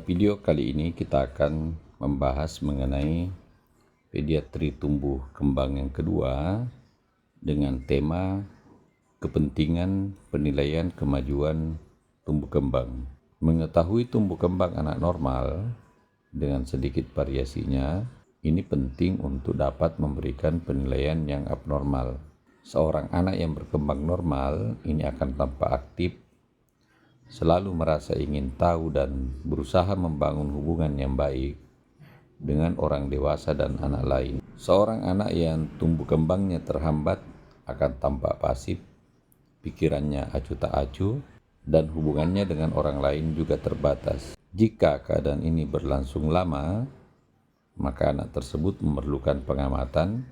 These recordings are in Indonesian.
video kali ini kita akan membahas mengenai pediatri tumbuh kembang yang kedua dengan tema kepentingan penilaian kemajuan tumbuh kembang. Mengetahui tumbuh kembang anak normal dengan sedikit variasinya, ini penting untuk dapat memberikan penilaian yang abnormal. Seorang anak yang berkembang normal ini akan tampak aktif, selalu merasa ingin tahu dan berusaha membangun hubungan yang baik dengan orang dewasa dan anak lain. Seorang anak yang tumbuh kembangnya terhambat akan tampak pasif, pikirannya acuh tak acuh, dan hubungannya dengan orang lain juga terbatas. Jika keadaan ini berlangsung lama, maka anak tersebut memerlukan pengamatan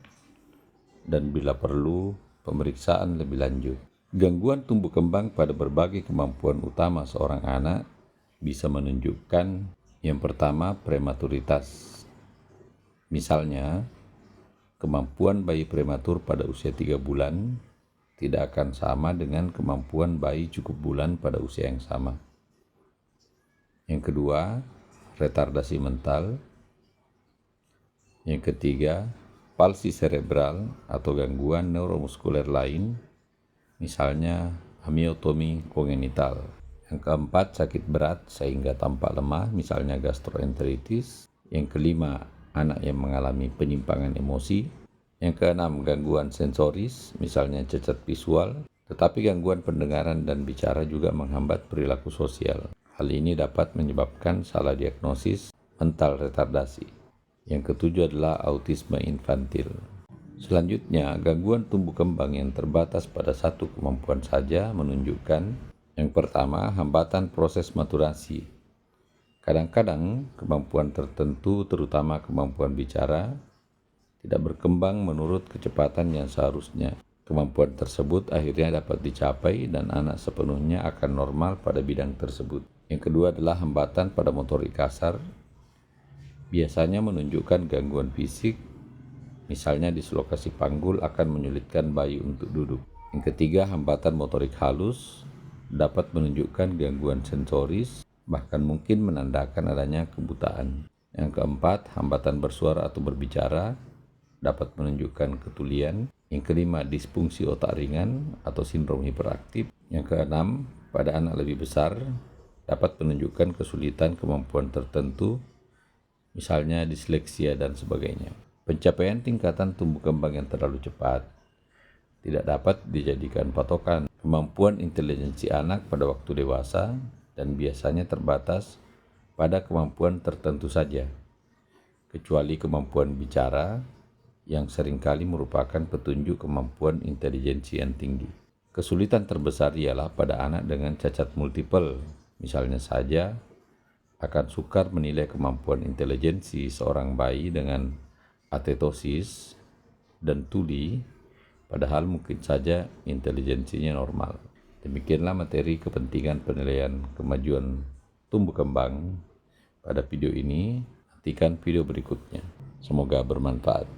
dan bila perlu pemeriksaan lebih lanjut. Gangguan tumbuh kembang pada berbagai kemampuan utama seorang anak bisa menunjukkan yang pertama prematuritas. Misalnya, kemampuan bayi prematur pada usia 3 bulan tidak akan sama dengan kemampuan bayi cukup bulan pada usia yang sama. Yang kedua, retardasi mental. Yang ketiga, palsi cerebral atau gangguan neuromuskuler lain, misalnya amiotomi kongenital. Yang keempat, sakit berat sehingga tampak lemah, misalnya gastroenteritis. Yang kelima, anak yang mengalami penyimpangan emosi. Yang keenam, gangguan sensoris, misalnya cacat visual. Tetapi gangguan pendengaran dan bicara juga menghambat perilaku sosial. Hal ini dapat menyebabkan salah diagnosis mental retardasi. Yang ketujuh adalah autisme infantil. Selanjutnya, gangguan tumbuh kembang yang terbatas pada satu kemampuan saja menunjukkan yang pertama, hambatan proses maturasi. Kadang-kadang kemampuan tertentu, terutama kemampuan bicara, tidak berkembang menurut kecepatan yang seharusnya. Kemampuan tersebut akhirnya dapat dicapai dan anak sepenuhnya akan normal pada bidang tersebut. Yang kedua adalah hambatan pada motorik kasar. Biasanya menunjukkan gangguan fisik, misalnya dislokasi panggul akan menyulitkan bayi untuk duduk. Yang ketiga, hambatan motorik halus dapat menunjukkan gangguan sensoris, bahkan mungkin menandakan adanya kebutaan. Yang keempat, hambatan bersuara atau berbicara dapat menunjukkan ketulian. Yang kelima, disfungsi otak ringan atau sindrom hiperaktif. Yang keenam, pada anak lebih besar dapat menunjukkan kesulitan kemampuan tertentu, misalnya disleksia dan sebagainya. Pencapaian tingkatan tumbuh kembang yang terlalu cepat tidak dapat dijadikan patokan. Kemampuan intelijensi anak pada waktu dewasa dan biasanya terbatas pada kemampuan tertentu saja, kecuali kemampuan bicara yang seringkali merupakan petunjuk kemampuan intelijensi yang tinggi. Kesulitan terbesar ialah pada anak dengan cacat multiple, misalnya saja akan sukar menilai kemampuan intelijensi seorang bayi dengan atetosis dan tuli, padahal mungkin saja intelijensinya normal. Demikianlah materi kepentingan penilaian kemajuan tumbuh kembang pada video ini. Nantikan video berikutnya. Semoga bermanfaat.